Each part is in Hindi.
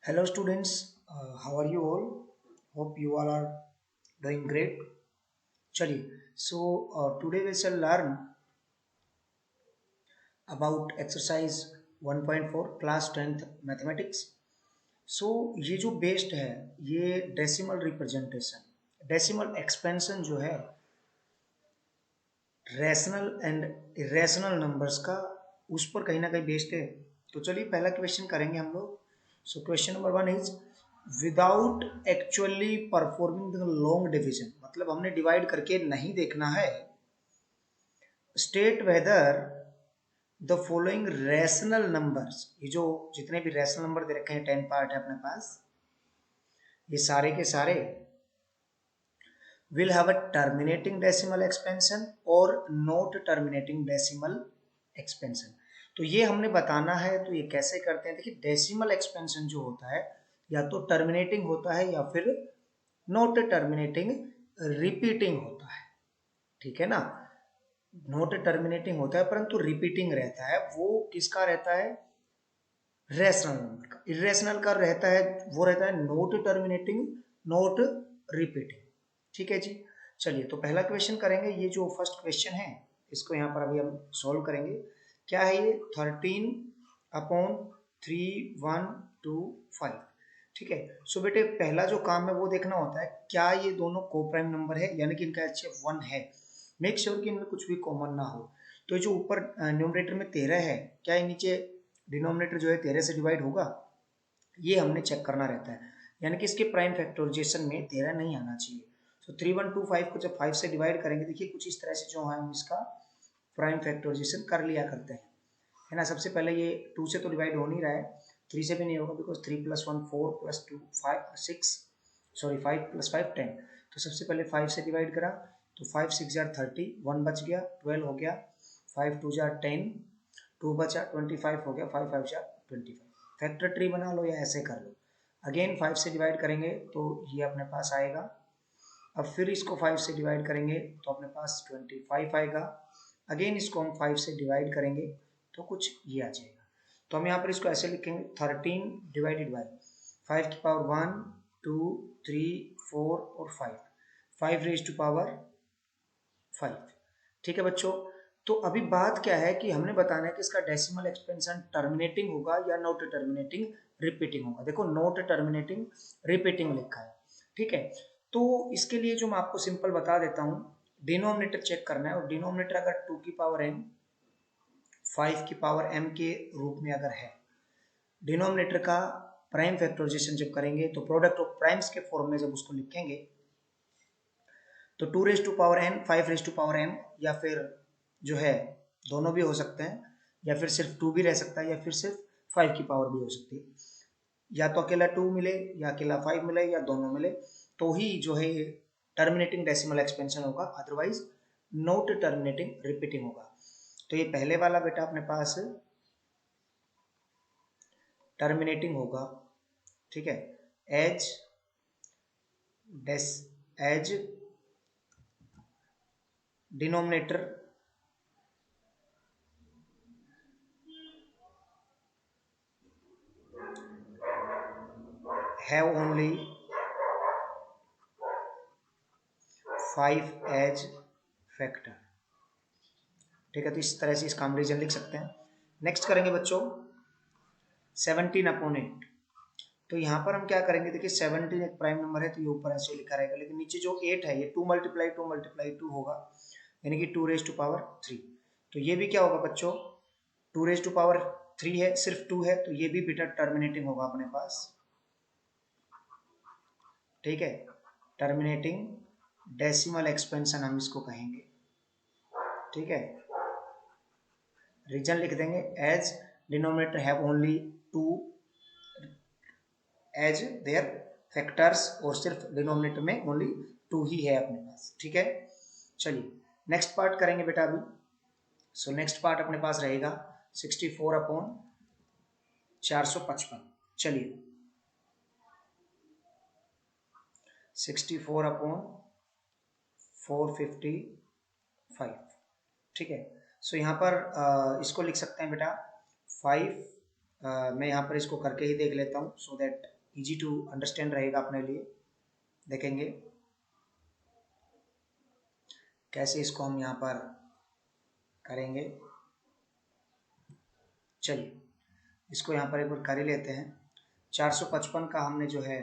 Hello students, how are you all? Hope you all are doing great. चलिए, today we shall learn about exercise 1.4 class 10th mathematics. ये जो बेस्ड है ये डेसिमल रिप्रेजेंटेशन डेसिमल एक्सपेंशन जो है रैशनल एंड इरेशनल नंबर्स का उस पर कहीं ना कहीं बेस्ड है। तो चलिए पहला क्वेश्चन करेंगे हम लोग। Question number one is without actually performing the long division, मतलब हमने डिवाइड करके नहीं देखना है। State whether the following rational numbers, ये जो जितने भी रैशनल नंबर दे रखे हैं 10 पार्ट है अपने पास, ये सारे के सारे will have a terminating decimal expansion और not terminating decimal expansion। तो ये हमने बताना है। तो ये कैसे करते हैं, देखिए डेसिमल एक्सपेंशन जो होता है या तो टर्मिनेटिंग होता है या फिर नॉट टर्मिनेटिंग रिपीटिंग होता है। ठीक है ना, नॉट टर्मिनेटिंग होता है परंतु रिपीटिंग रहता है। वो किसका रहता है, रैशनल नंबर का। इरेशनल का रहता है, वो रहता है नॉट टर्मिनेटिंग नॉट रिपीटिंग। ठीक है जी। चलिए तो पहला क्वेश्चन करेंगे। ये जो फर्स्ट क्वेश्चन है इसको यहाँ पर अभी हम सॉल्व करेंगे। क्या है ये, 13/3 1 2 5। ठीक है। बेटे पहला जो काम है वो देखना होता है क्या ये दोनों को प्राइम नंबर है, यानी कि इनका एचएफ 1 है। मेक श्योर कि इनमें कुछ भी कॉमन ना हो। तो जो ऊपर न्यूमरेटर में 13 है, क्या ये नीचे डिनोमिनेटर जो है 13 से डिवाइड होगा, ये हमने चेक करना रहता है। यानी कि इसके प्राइम फैक्टोराइजेशन में 13 नहीं आना चाहिए। 3125 को जब 5 से डिवाइड करेंगे, देखिए कुछ इस तरह से जो है हम इसका प्राइम फैक्टोराइजेशन कर लिया करते हैं, है ना। सबसे पहले ये 2 से तो डिवाइड हो नहीं रहा है, 3 से भी नहीं होगा, बिकॉज 3 + 1 4 + 2 5 6, सॉरी 5 + 5 10। तो सबसे पहले 5 से डिवाइड करा तो 5 6 जार 30, 1 बच गया, 12 हो गया, 5 2 जार 10, 2 बचा 25 हो गया, 5 5 जार 25। फैक्टर ट्री बना लो या ऐसे कर लो। अगेन 5 से डिवाइड करेंगे तो ये अपने पास आएगा। अब फिर इसको 5 से डिवाइड करेंगे तो अपने पास 25 आएगा। अगेन इसको हम 5 से डिवाइड करेंगे तो कुछ ये आ जाएगा। तो हम यहाँ पर इसको ऐसे लिखेंगे 13 डिवाइडेड बाई 5 की पावर 1 2 3 4 और 5, 5 रेज टू पावर 5। ठीक है बच्चों। तो अभी बात क्या है कि हमने बताना है कि इसका डेसिमल एक्सपेंशन टर्मिनेटिंग होगा या नॉट टर्मिनेटिंग रिपीटिंग होगा। देखो नॉट टर्मिनेटिंग रिपीटिंग लिखा है। ठीक है। तो इसके लिए जो मैं आपको सिंपल बता देता हूँ, डिनोमिनेटर चेक करना है। और डिनोमिनेटर अगर 2 की पावर m 5 की पावर m के रूप में अगर है, डिनोमिनेटर का प्राइम फैक्टराइजेशन जब करेंगे तो प्रोडक्ट ऑफ प्राइम्स के फॉर्म में जब उसको लिखेंगे तो 2 raise to power n 5 raise to power m, या फिर जो है दोनों भी हो सकते हैं, या फिर सिर्फ 2 भी रह सकता है, या फिर सिर्फ 5 की पावर भी हो सकती है। या तो अकेला 2 मिले या अकेला 5 मिले या दोनों मिले तो ही जो है टर्मिनेटिंग डेसिमल एक्सपेंशन होगा, अदरवाइज नॉट टर्मिनेटिंग रिपीटिंग होगा। तो ये पहले वाला बेटा अपने पास टर्मिनेटिंग होगा। ठीक है। एज डेस as denominator have only 5 as factor. ठीक है। तो इस तरह से इसका हम रीजन लिख सकते हैं। नेक्स्ट करेंगे बच्चों 17/8। तो यहाँ पर हम क्या करेंगे, देखिए 17 एक प्राइम नंबर है तो ये ऊपर ऐसे लिखा रहेगा, लेकिन नीचे जो 8 है ये 2 × 2 होगा, यानी कि 2 रेज टू पावर 3। तो ये भी क्या होगा बच्चों, 2 रेज टू पावर 3 है, सिर्फ 2 है, तो ये भी बेटा टर्मिनेटिंग होगा अपने पास। ठीक है। टर्मिनेटिंग डेसिमल एक्सपेंशन हम इसको कहेंगे। ठीक है। रीजन लिख देंगे as denominator have only 2 as their factors, और सिर्फ डिनोमिनेटर में ओनली 2 ही है अपने पास। ठीक है। चलिए नेक्स्ट पार्ट करेंगे बेटा अभी। नेक्स्ट पार्ट अपने पास रहेगा 64/455। चलिए 64/455। ठीक है। यहाँ पर इसको लिख सकते हैं बेटा 5 मैं यहाँ पर इसको करके ही देख लेता हूँ so that easy to understand रहेगा अपने लिए। देखेंगे कैसे इसको हम यहाँ पर करेंगे। चलिए इसको यहाँ पर एक बार कर ही लेते हैं। 455 का हमने जो है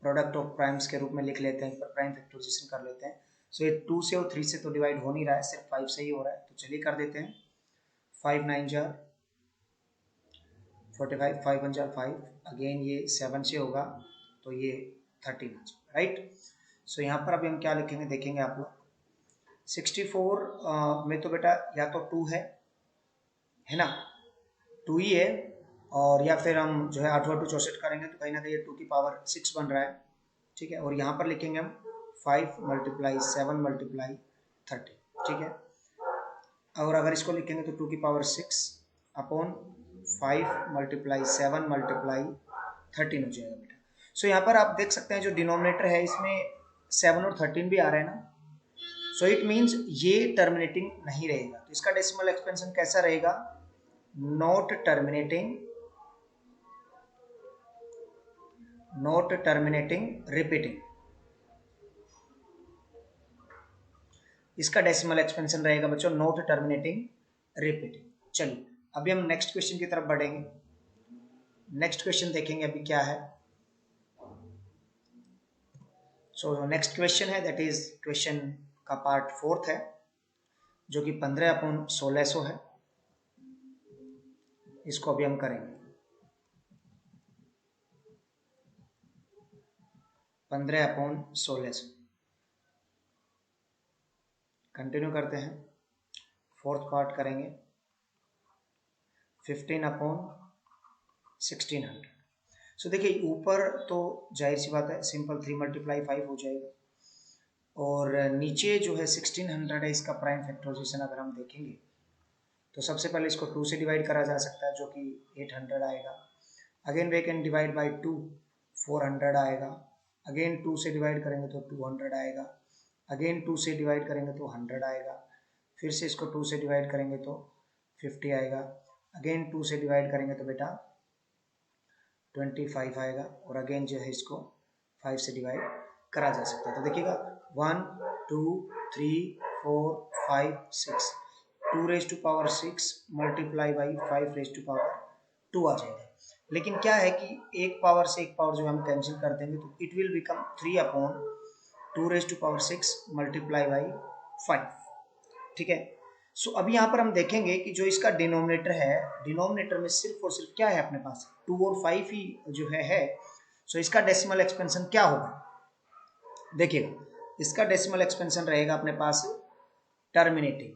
प्रोडक्ट ऑफ प्राइम्स के रूप में लिख लेते हैं, पर प्राइम फैक्टराइजेशन कर लेते हैं। सो ये 2 से और 3 से तो डिवाइड हो नहीं रहा है, सिर्फ 5 से ही हो रहा है, तो चलिए कर देते हैं। 5 9 जार 45, 5 1 जार 5, अगेन ये 7 से होगा तो ये 13 आ जाएगा, राइट। सो यहाँ पर अभी हम क्या लिखेंगे देखेंगे आप लोग। 64 में तो बेटा या तो 2 है ना, 2 ही है, और या फिर हम जो है 8 2 64 करेंगे तो कहीं ना कहीं 2 की पावर 6 बन रहा है, ठीक है। और यहाँ पर लिखेंगे हम 5 × 7 × 30, ठीक है। और अगर इसको लिखेंगे तो 2 की पावर 6 अपॉन 5 × 7 × 13 हो जाएगा बेटा। सो यहाँ पर आप देख सकते हैं जो डिनोमिनेटर है इसमें 7 और 13 भी आ रहे हैं ना, सो इट मीन्स ये टर्मिनेटिंग नहीं रहेगा। तो इसका डेसिमल एक्सपेंशन कैसा रहेगा, नॉट टर्मिनेटिंग रिपीटिंग। इसका डेसिमल एक्सपेंशन रहेगा बच्चों नॉट टर्मिनेटिंग रिपीटिंग। चलिए अभी हम नेक्स्ट क्वेश्चन की तरफ बढ़ेंगे। नेक्स्ट क्वेश्चन देखेंगे अभी क्या है। सो नेक्स्ट क्वेश्चन है दैट इज क्वेश्चन का पार्ट 4 है जो कि 15/1600 है। इसको अभी हम करेंगे 15/1600। कंटिन्यू करते हैं, 4th पार्ट करेंगे 15/1600। सो देखिए ऊपर तो जाहिर सी बात है सिंपल 3 × 5 हो जाएगा, और नीचे जो है 1600 है, इसका प्राइम फैक्टराइजेशन अगर हम देखेंगे तो सबसे पहले इसको 2 से डिवाइड करा जा सकता है जो कि 800 आएगा। Again way can divide by 2, 400 आएगा। अगेन 2 से डिवाइड करेंगे तो 200 आएगा। अगेन 2 से डिवाइड करेंगे तो 100 आएगा। फिर से इसको 2 से डिवाइड करेंगे तो 50 आएगा। अगेन 2 से डिवाइड करेंगे तो बेटा 25 आएगा, और अगेन जो है इसको 5 से डिवाइड करा जा सकता है। तो देखिएगा 1 2 3 4 5 6, 2⁻6 मल्टीप्लाई बाई 5⁻2 आ जाएगा। लेकिन क्या है कि एक पावर से एक पावर जो हम कैंसिल कर देंगे तो it will become 3/2⁻6 multiply by 5, ठीक है। सो अभी यहाँ पर हम देखेंगे कि जो इसका डिनोमिनेटर है, डिनोमिनेटर में सिर्फ और सिर्फ क्या है अपने पास 2 और 5 ही जो है। सो इसका डेसिमल एक्सपेंशन क्या होगा, देखिएगा इसका डेसिमल एक्सपेंशन रहेगा अपने पास टर्मिनेटिंग।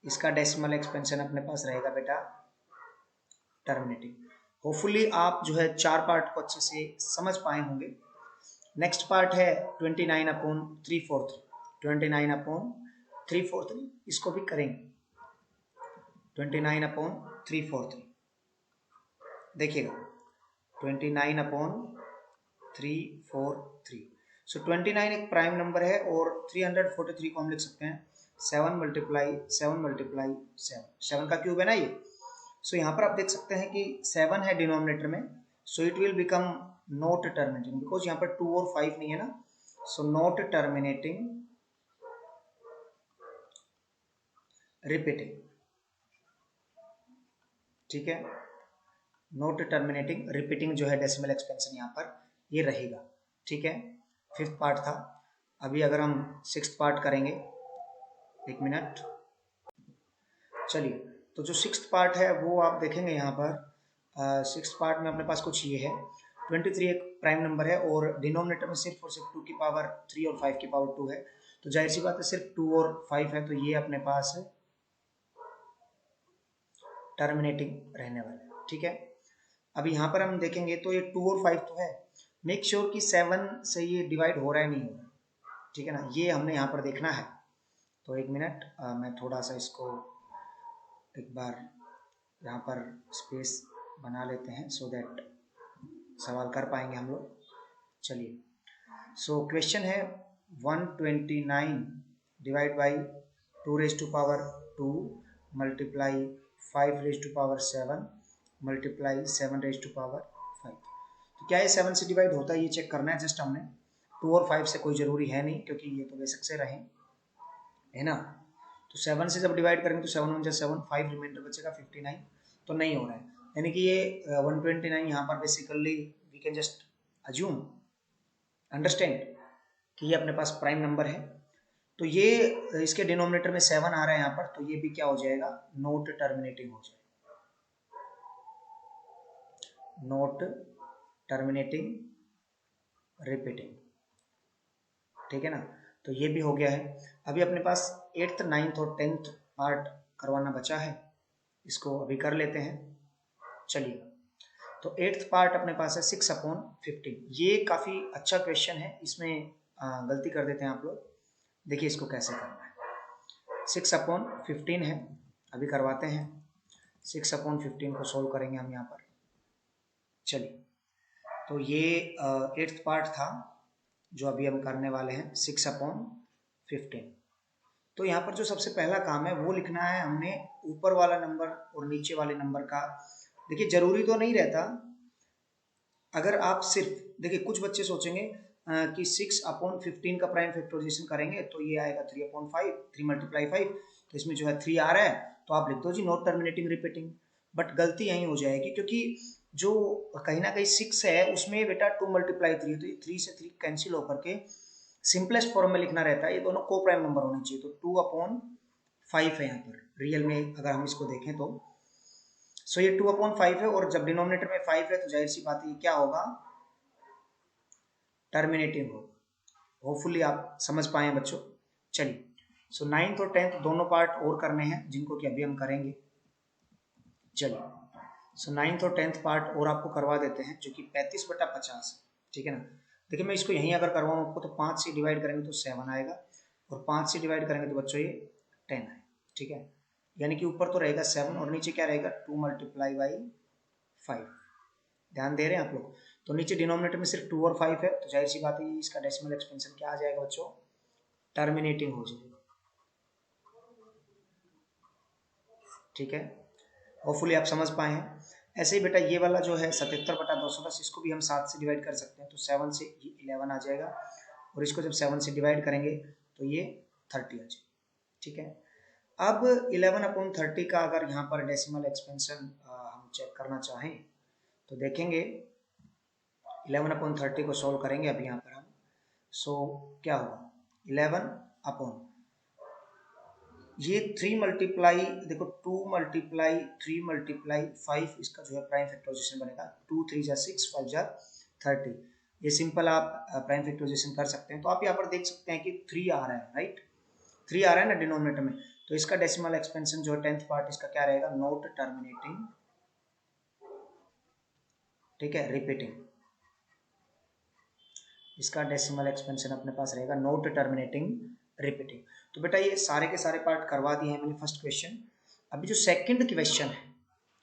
इसका डेसिमल एक्सपेंशन अपने पास रहेगा बेटा टर्मिनेटिंग। होपफुली आप जो है 4 पार्ट को अच्छे से समझ पाए होंगे। नेक्स्ट पार्ट है 29/343, 29/343, इसको भी करेंगे 29/343। देखिएगा 29/343। सो 29 एक प्राइम नंबर है और 343 को हम लिख सकते हैं 7 × 7 7 का क्यूब है ना ये। सो यहाँ पर आप देख सकते हैं कि 7 है डिनोमिनेटर में, so it will become not terminating because यहाँ पर 2 और 5 नहीं है ना, सो नॉट टर्मिनेटिंग रिपीटिंग, ठीक है। नॉट टर्मिनेटिंग रिपीटिंग जो है डेसिमल एक्सपेंशन यहाँ पर ये रहेगा, ठीक है। 5th पार्ट था। अभी अगर हम 6th पार्ट करेंगे, 1 मिनट। चलिए तो जो 6th पार्ट है वो आप देखेंगे यहाँ पर 6th पार्ट में अपने पास कुछ ये है 23 एक प्राइम नंबर है और डिनोमिनेटर में सिर्फ और सिर्फ 2 की पावर 3 और 5 की पावर 2 है, तो जाहिर सी बात है सिर्फ 2 और 5 है, तो ये अपने पास टर्मिनेटिंग रहने वाला है, ठीक है। अब यहाँ पर हम देखेंगे तो ये 2 और 5 तो है, मेक श्योर कि 7 से ये डिवाइड हो रहा है नहीं हो रहा, ठीक है ना, ये हमने यहाँ पर देखना है। तो 1 मिनट मैं थोड़ा सा इसको एक बार यहाँ पर स्पेस बना लेते हैं सो दैट सवाल कर पाएंगे हम लोग। चलिए सो क्वेश्चन है 129 divide by 2⁻² multiply 5 raise to power 7 multiply 7 raise to power 5। तो क्या ये 7 से डिवाइड होता है ये चेक करना है जस्ट हमने। 2 और 5 से कोई ज़रूरी है नहीं क्योंकि ये तो बेसिक से रहे, है ना। तो 7 से जब डिवाइड करेंगे तो 7 1 7, 5 रिमाइंडर बचेगा 59, तो नहीं हो रहा है। यानी कि ये 129 यहाँ पर basically we can just assume, understand कि ये अपने पास प्राइम नंबर है। तो ये इसके डिनोमिनेटर में 7 आ रहा है यहाँ पर, तो ये भी क्या हो जाएगा, नॉट टर्मिनेटिंग हो जाएगा, नॉट टर्मिनेटिंग रिपीटिंग, ठीक है ना। तो ये भी हो गया है। अभी अपने पास 8th 9th और 10th पार्ट करवाना बचा है, इसको अभी कर लेते हैं। चलिए, तो 8th पार्ट अपने पास है 6/15। ये काफ़ी अच्छा क्वेश्चन है, इसमें गलती कर देते हैं आप लोग। देखिए इसको कैसे करना है। 6/15 है, अभी करवाते हैं। 6/15 को सोल्व करेंगे हम यहाँ पर। चलिए, तो ये 8th पार्ट था जो अभी हम करने वाले हैं 6/15। तो यहाँ पर जो सबसे पहला काम है वो लिखना है हमने ऊपर वाला नंबर और नीचे वाले नंबर का। देखिए जरूरी तो नहीं रहता, अगर आप सिर्फ देखिए कुछ बच्चे सोचेंगे कि 6/15 का प्राइम फैक्टराइजेशन करेंगे तो ये आएगा 3/5, 3 मल्टीप्लाई 5, तो इसमें जो है 3 आ रहा है तो आप लिख दो जी नॉट टर्मिनेटिंग रिपीटिंग। बट गलती यहीं हो जाएगी क्योंकि जो कहीं ना कहीं 6 है उसमें बेटा 2 मल्टीप्लाई 3 है, तो ये 3 से 3 कैंसिल होकर के सिंपलेस्ट फॉर्म में लिखना रहता है। ये दोनों को प्राइम नंबर होने चाहिए, तो 2/5 है यहाँ पर रियल में अगर हम इसको देखें तो। सो ये 2/5 है और जब डिनोमिनेटर में 5 है तो जाहिर सी बात है ये क्या होगा, टर्मिनेटिंग होगा। होपफुली आप समझ पाए हैं बच्चों। चलिए, सो 9th और 10th दोनों पार्ट और करने हैं जिनको कि अभी हम करेंगे। चलिए, सो 9th और 10th पार्ट और आपको करवा देते हैं जो कि 35/50, ठीक है ना। देखिए मैं इसको यहीं अगर करवाऊँ आपको तो 5 से डिवाइड करेंगे तो 7 आएगा और 5 से डिवाइड करेंगे तो बच्चों ये 10 आएगा, ठीक है। यानी कि ऊपर तो रहेगा 7 और नीचे क्या रहेगा 2 मल्टीप्लाई बाई 5। ध्यान दे रहे हैं आप लोग। तो नीचे डिनोमिनेटर में सिर्फ 2 और 5 है तो जाहिर सी बात है इसका डेसिमल एक्सपेंशन क्या आ जाएगा बच्चों, टर्मिनेटिंग हो जाएगा, ठीक है। होपफुली आप समझ पाए हैं। ऐसे ही बेटा ये वाला जो है 77/210 इसको भी हम 7 से डिवाइड कर सकते हैं, तो 7 से 11 आ जाएगा और इसको जब 7 से डिवाइड करेंगे तो ये 30 आ जाएगा, ठीक है। अब 11/30 का अगर यहाँ पर डेसिमल एक्सपेंशन हम चेक करना चाहें तो देखेंगे 11/30 को सॉल्व करेंगे अभी यहाँ पर हम। सो क्या होगा 11 ये 3 मल्टीप्लाई देखो 2 मल्टीप्लाई 3 मल्टीप्लाई 5 इसका जो है प्राइम फैक्टराइजेशन बनेगा 2 3 जा 6 5 जा 30। ये सिंपल आप प्राइम फैक्टराइजेशन कर सकते हैं। तो आप यहाँ पर देख सकते हैं कि 3 आ रहा है, राइट, 3 आ रहा है ना डिनोमिनेटर में, तो इसका डेसिमल एक्सपेंशन जो है 10th पार्ट इसका क्या रहेगा, नॉट टर्मिनेटिंग, ठीक है, रिपीटिंग। इसका डेसिमल एक्सपेंशन अपने पास रहेगा नॉट टर्मिनेटिंग रिपीटिंग। तो बेटा ये सारे के सारे पार्ट करवा दिए हैं मैंने फर्स्ट क्वेश्चन। अभी जो सेकंड क्वेश्चन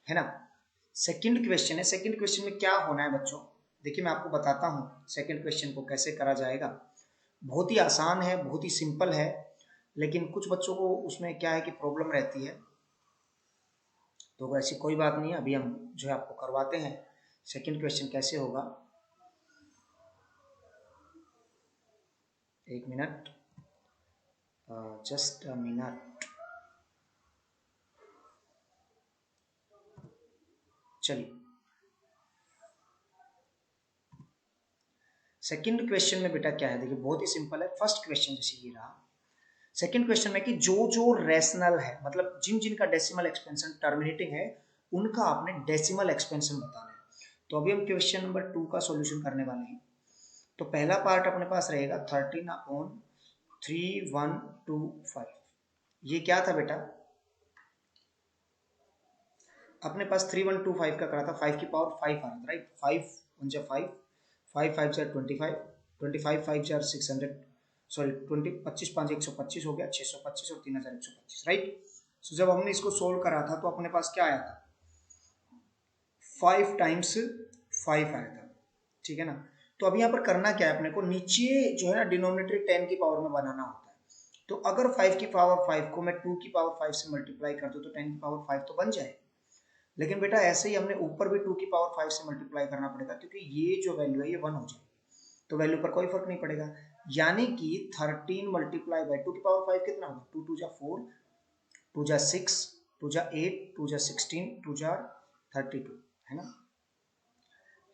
है ना, सेकंड क्वेश्चन है, सेकंड क्वेश्चन में क्या होना है बच्चों, देखिए मैं आपको बताता हूँ सेकंड क्वेश्चन को कैसे करा जाएगा। बहुत ही आसान है, बहुत ही सिंपल है, लेकिन कुछ बच्चों को उसमें क्या है कि प्रॉब्लम रहती है, तो ऐसी कोई बात नहीं है। अभी हम जो है आपको करवाते हैं सेकंड क्वेश्चन कैसे होगा। एक मिनट, जस्ट अ मिनट। चलिए, सेकंड क्वेश्चन में बेटा क्या है, देखिए बहुत ही सिंपल है। फर्स्ट क्वेश्चन जैसे ये रहा, सेकंड क्वेश्चन में कि जो जो रेशनल है, मतलब जिन जिन का डेसिमल एक्सपेंशन टर्मिनेटिंग है उनका आपने डेसिमल एक्सपेंशन बताना है। तो अभी हम क्वेश्चन नंबर 2 का सॉल्यूशन करने वाले हैं। तो पहला पार्ट अपने पास रहेगा 13/3125। ये क्या था बेटा, अपने पास 3125 का करा था, 5 की पावर 5 आ रहा था, राइट। 5 1 जा 5, 5 5 जा 25, 25 5 जा 600, सॉरी 20 25 5 125 हो गया, 625 और 3125, राइट। सो जब हमने इसको सोल्व करा था तो अपने पास क्या आया था, 5 टाइम्स 5 आया था, ठीक है ना। तो अभी यहाँ पर करना क्या है अपने को, नीचे जो है ना डिनोमिनेटर 10 की पावर में बनाना होता है। तो अगर 5 की पावर 5 को मैं 2 की पावर 5 से मल्टीप्लाई कर दूं तो 10 की पावर 5 तो बन जाए। लेकिन बेटा ऐसे ही हमने ऊपर भी 2 की पावर 5 से मल्टीप्लाई करना पड़ेगा, क्योंकि ये जो वैल्यू है ये 1 हो जाएगी, तो वैल्यू पर कोई फर्क नहीं पड़ेगा। यानी कि 13 मल्टीप्लाई बाई 2 की पावर 5 कितना होगा, 2 2 जा 4, 2 जा 6, 2 जा 8, 2 जा 16, 2 जा 32, है ना।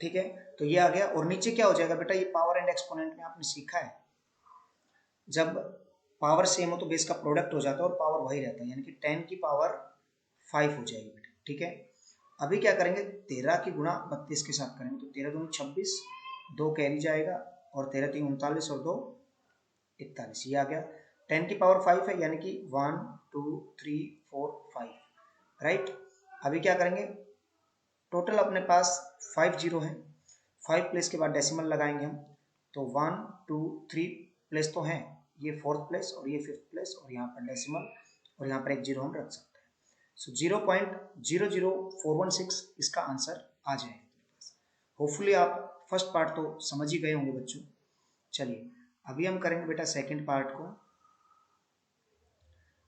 ठीक है, तो ये आ गया। और नीचे क्या हो जाएगा बेटा, ये पावर एंड एक्सपोनेंट में आपने सीखा है, जब पावर सेम हो तो बेस का प्रोडक्ट हो जाता है और पावर वही रहता है, यानी कि 10 की पावर 5 हो जाएगी बेटा। ठीक है, अभी क्या करेंगे, 13 की गुणा 32 के साथ करेंगे, तो 13 दूनी 26, 2 कैरी जाएगा, और 13 3 39 और 2 41, ये आ गया। 10 की पावर 5 है, यानी कि 1 2 3 4 5, राइट। अभी क्या करेंगे, टोटल अपने पास 5 जीरो है, 5 प्लेस के बाद डेसिमल लगाएंगे हम, तो 1 2 3 प्लेस तो हैं, ये 4th प्लेस और ये 5th प्लेस, और यहाँ पर डेसिमल, और यहाँ पर एक जीरो हम रख सकते हैं। सो 0.00416 इसका आंसर आ जाएगा। होपफुली आप फर्स्ट पार्ट तो समझ ही गए होंगे बच्चों। चलिए अभी हम करेंगे बेटा सेकंड पार्ट को।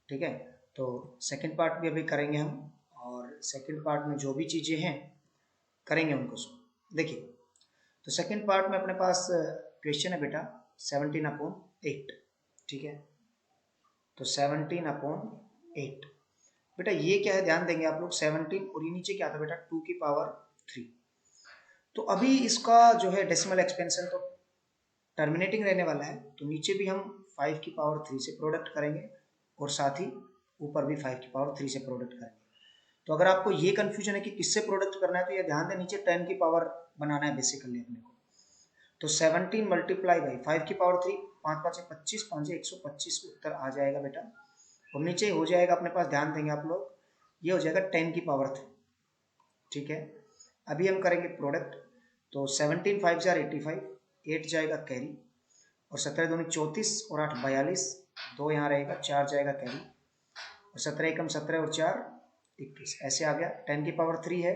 ठीक है, तो सेकंड पार्ट भी अभी करेंगे हम, और सेकंड पार्ट में जो भी चीज़ें हैं करेंगे उनको सो देखिए। तो सेकंड पार्ट में अपने पास क्वेश्चन है बेटा 17/8। ठीक है, तो 17/8 बेटा ये क्या है, ध्यान देंगे आप लोग, 17 और ये नीचे क्या था बेटा 2 की पावर 3। तो अभी इसका जो है डेसिमल एक्सपेंशन तो टर्मिनेटिंग रहने वाला है, तो नीचे भी हम 5 की पावर 3 से प्रोडक्ट करेंगे, और साथ ही ऊपर भी 5 की पावर 3 से प्रोडक्ट करेंगे। तो अगर आपको ये कंफ्यूजन है कि किससे प्रोडक्ट करना है, तो ये ध्यान दें, नीचे 10 की पावर बनाना है बेसिकली अपने को। तो 17 मल्टीप्लाई बाई 5 की पावर 3, 5 5 25, 5 125 उत्तर आ जाएगा बेटा। और नीचे हो जाएगा अपने पास, ध्यान देंगे आप लोग, ये हो जाएगा 10 की पावर 3। ठीक है, अभी हम करेंगे प्रोडक्ट, तो 17 5 जार 85, 8 जाएगा कैरी, और 17 दूनी 34 और 8 42, 2 यहाँ रहेगा, 4 जाएगा कैरी, और 17 एकम 17 और 4 21, ऐसे आ गया। 10 की पावर 3 है,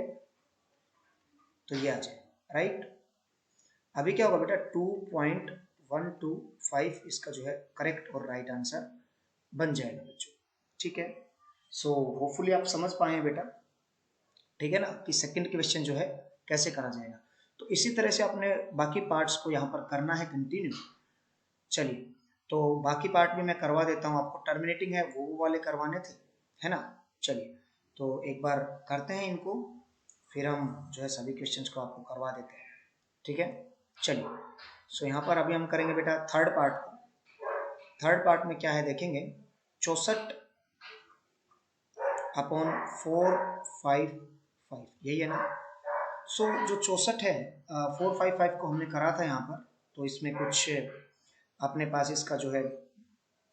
तो ये आ जाए, राइट। अभी क्या होगा बेटा 2.125 इसका जो है करेक्ट और राइट आंसर बन जाएगा बच्चों। ठीक है, सो होपफुली आप समझ पाए हैं बेटा। ठीक है ना, कि सेकंड क्वेश्चन जो है कैसे करा जाएगा। तो इसी तरह से अपने बाकी पार्ट्स को यहाँ पर करना है कंटिन्यू। चलिए, तो बाकी पार्ट भी मैं करवा देता हूँ आपको, टर्मिनेटिंग है वो वाले करवाने थे, है ना। चलिए, तो एक बार करते हैं इनको, फिर हम जो है सभी क्वेश्चंस को आपको करवा देते हैं। ठीक है, चलिए। सो यहाँ पर अभी हम करेंगे बेटा थर्ड पार्ट को। थर्ड पार्ट में क्या है देखेंगे, 64/455, यही है ना। सो जो 64 है 455 को हमने करा था यहाँ पर, तो इसमें कुछ अपने पास इसका जो है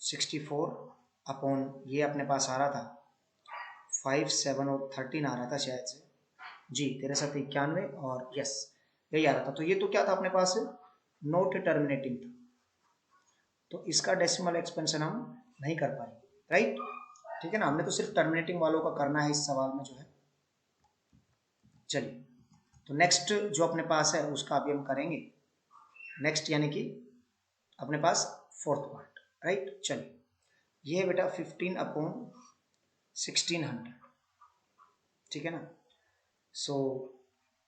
64 ये अपने पास आ रहा था 5 7 और 13 आ रहा था शायद से जी, 1391 और यस यही आ रहा था। तो ये तो क्या था अपने पास, नोट टर्मिनेटिंग था, तो इसका डेसिमल एक्सपेंशन हम नहीं कर पाएंगे, राइट। ठीक है ना, हमने तो सिर्फ टर्मिनेटिंग वालों का करना है इस सवाल में जो है। चलिए, तो नेक्स्ट जो अपने पास है उसका अभी हम करेंगे नेक्स्ट, यानी कि अपने पास फोर्थ पार्ट, राइट। चलिए, ये है बेटा 15/1600। ठीक है ना, सो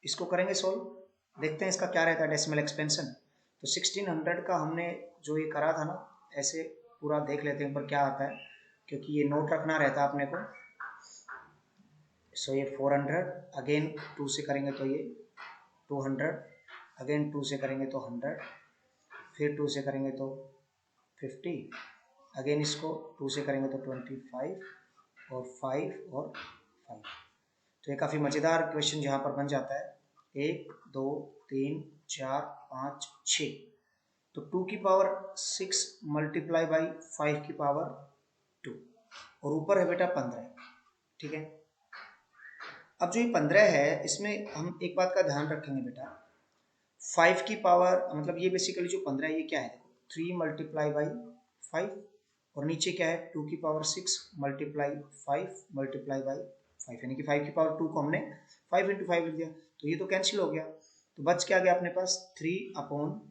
इसको करेंगे सोल्व, देखते हैं इसका क्या रहता है डेसिमल एक्सपेंशन। तो 1600 का हमने जो ये करा था ना, ऐसे पूरा देख लेते हैं पर क्या आता है, क्योंकि ये नोट रखना रहता है अपने को। सो ये 400, अगेन 2 से करेंगे तो ये 200, अगेन 2 से करेंगे तो 100, फिर 2 से करेंगे तो 50, अगेन इसको 2 से करेंगे तो 25 और 5 और 5। तो ये काफ़ी मज़ेदार क्वेश्चन यहाँ पर बन जाता है। 1 2 3 4 5 6, तो 2 की पावर 6 मल्टीप्लाई बाई 5 की पावर 2, और ऊपर है बेटा 15। ठीक है, अब जो ये 15 है इसमें हम एक बात का ध्यान रखेंगे बेटा, 5 की पावर मतलब ये बेसिकली जो 15 है ये क्या है, देखो 3 मल्टीप्लाई बाई 5, और नीचे क्या है 2 की पावर 6 मल्टीप्लाई 5 मल्टीप्लाई बाई 5, यानी कि 5 की पावर 2 को हमने 5 इंटू 5 लिख दिया, तो ये तो कैंसिल हो गया। तो बच क्या गया अपने पास 3/2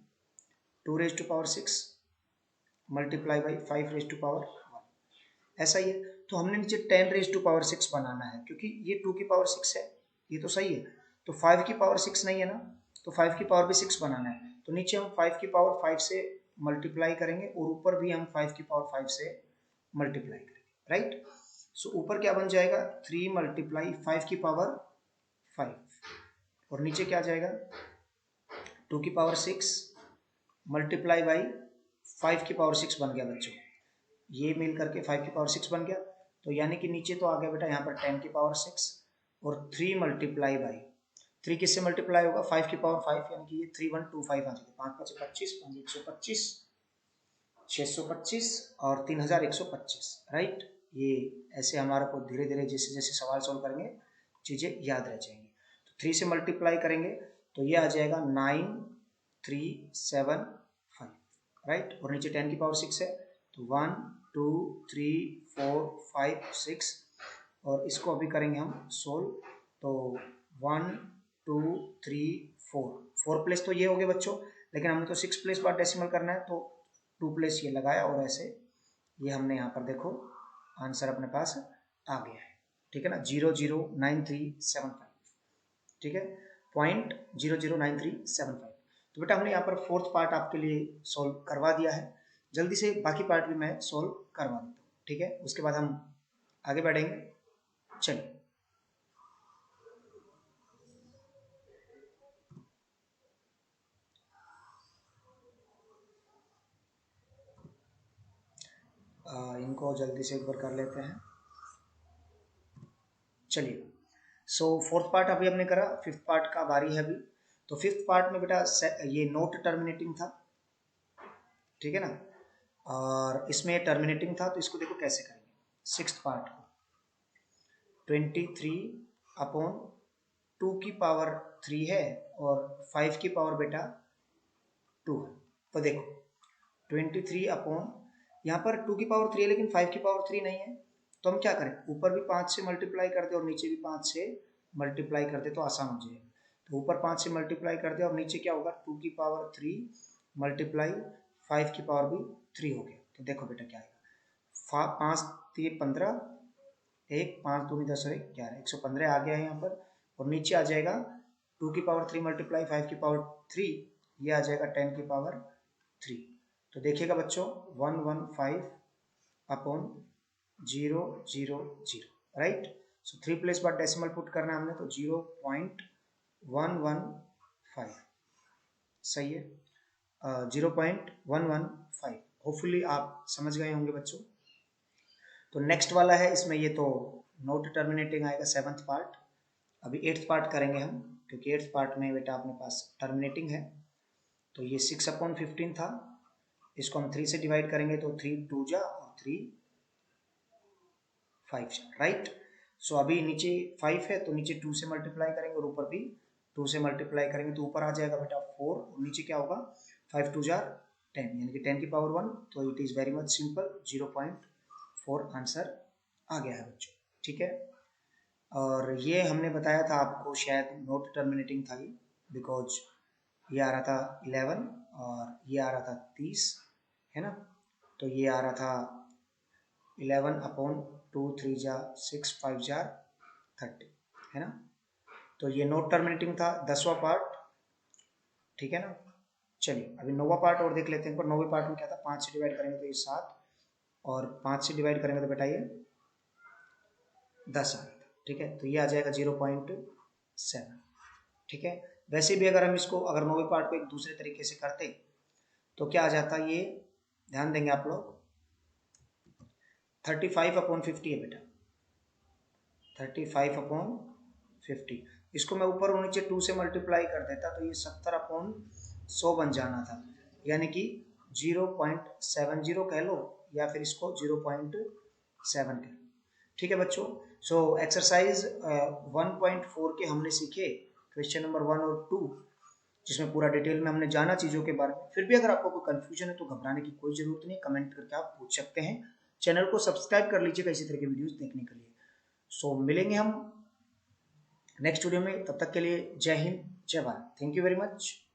raised to power 6, multiply by 5^1 ऐसा ही है। तो हमने नीचे 10^6 बनाना है क्योंकि ये 2^6 है, ये तो सही है। तो 5^6 नहीं है ना, तो 5^6 बनाना है। तो नीचे हम 5^5 से मल्टीप्लाई करेंगे और ऊपर भी हम 5^5 से मल्टीप्लाई करेंगे, राइट। सो ऊपर क्या बन जाएगा 3 × 5^5 और नीचे क्या जाएगा 2^6 मल्टीप्लाई बाई 5^6 बन गया बच्चों। ये मिल करके 5^6 बन गया। तो यानी कि नीचे तो आ गया बेटा यहाँ पर 10^6 और 3 मल्टीप्लाई बाई 3 किससे मल्टीप्लाई होगा 5^5 यानी कि ये 3125 आ जाएगा। 5×5 = 25, 5×125 625 और 3125, राइट। ये ऐसे हमारे को धीरे धीरे जैसे जैसे सवाल सॉल्व करेंगे चीजें याद रह जाएंगी। तो 3 से मल्टीप्लाई करेंगे तो ये आ जाएगा 9375, राइट। और नीचे 10^6 है तो 1 2 3 4 5 6 और इसको अभी करेंगे हम सोल्व। तो 1 2 3 4 प्लेस तो ये हो गए बच्चों, लेकिन हमने तो 6 प्लेस बाद डेसिमल करना है तो 2 प्लेस ये लगाया और ऐसे ये हमने यहाँ पर देखो आंसर अपने पास आ गया है, ठीक है ना 009375, ठीक है 0.009375। तो बेटा हमने यहाँ पर 4th पार्ट आपके लिए सॉल्व करवा दिया है। जल्दी से बाकी पार्ट भी मैं सॉल्व करवा देता हूँ, ठीक है। उसके बाद हम आगे बढ़ेंगे। चलिए इनको जल्दी से एक बार कर लेते हैं। चलिए सो 4th पार्ट अभी हमने करा, 5th पार्ट का बारी है अभी। तो 5th पार्ट में बेटा ये नोट टर्मिनेटिंग था, ठीक है ना, और इसमें टर्मिनेटिंग था। तो इसको देखो कैसे करेंगे 6th पार्ट को 23/2 है और 5 की पावर बेटा 2 है। तो देखो 23 यहाँ पर 2 की पावर 3 है लेकिन 5 की पावर 3 नहीं है। तो हम क्या करें ऊपर भी 5 से मल्टीप्लाई कर दे और नीचे भी 5 से मल्टीप्लाई कर दे तो आसान हो जाएगा। तो ऊपर 5 से मल्टीप्लाई कर दे और नीचे क्या होगा 2 की पावर 3 मल्टीप्लाई 5 की पावर भी 3 हो गया। तो देखो बेटा क्या आएगा 5 3 15 1 5 2 10 और 1 11 115 आ गया है यहाँ पर। और नीचे आ जाएगा 2 की पावर 3 मल्टीप्लाई 5 की पावर 3, ये आ जाएगा 10 की पावर 3। तो देखिएगा बच्चों 115/000, राइट। सो 3 प्लेस बाद डेसिमल पुट करना है हमने तो 0.115, सही है 0.115। होपफुली आप समझ गए होंगे बच्चों। तो नेक्स्ट वाला है इसमें ये तो नोट टर्मिनेटिंग आएगा 7th पार्ट। अभी 8th पार्ट करेंगे हम क्योंकि 8th पार्ट में बेटा अपने पास टर्मिनेटिंग है। तो ये 6/15 था, इसको हम 3 से डिवाइड करेंगे तो 3 2 जा और 3 5 जा, राइट। सो अभी नीचे 5 है तो नीचे 2 से मल्टीप्लाई करेंगे और ऊपर भी 2 से मल्टीप्लाई करेंगे तो ऊपर आ जाएगा बेटा 4 और नीचे क्या होगा 5 2 जा 10 यानी कि 10 की पावर 1। तो it is very much simple 0.4 answer आ गया है बच्चों, ठीक है। और ये हमने बताया था आपको शायद नोट टर्मिनेटिंग था ये, बिकॉज ये आ रहा था 11 और ये आ रहा था 30, है ना। तो ये आ रहा था 11/2 3 जा 6 5 जा 30, है ना। तो ये नोट टर्मिनेटिंग था 10वां पार्ट, ठीक है ना। चलिए अभी 9वां पार्ट और देख लेते हैं। पर 9वें पार्ट में क्या था 5 से डिवाइड करेंगे तो ये 7 और 5 से डिवाइड करेंगे तो बेटा ये 10 आ गया, ठीक है। तो ये आ जाएगा 0.7, ठीक है। वैसे भी अगर हम इसको अगर 9वें पार्ट को एक दूसरे तरीके से करते तो क्या आ जाता, ये ध्यान देंगे आप लोग 35/50 है बेटा 35/50। इसको मैं ऊपर और नीचे 2 से मल्टीप्लाई कर देता तो ये 70/100 बन जाना था, यानी कि 0.70 कह लो या फिर इसको 0.7 कह लो, ठीक है बच्चों। सो एक्सरसाइज 1.4 के हमने सीखे क्वेश्चन नंबर 1 और 2, जिसमें पूरा डिटेल में हमने जाना चीज़ों के बारे में। फिर भी अगर आपको कोई कंफ्यूजन है तो घबराने की कोई ज़रूरत नहीं, कमेंट करके आप पूछ सकते हैं। चैनल को सब्सक्राइब कर लीजिएगा इसी तरह के वीडियोस देखने के लिए। सो मिलेंगे हम नेक्स्ट वीडियो में, तब तक के लिए जय हिंद जय Bharat, thank you very much.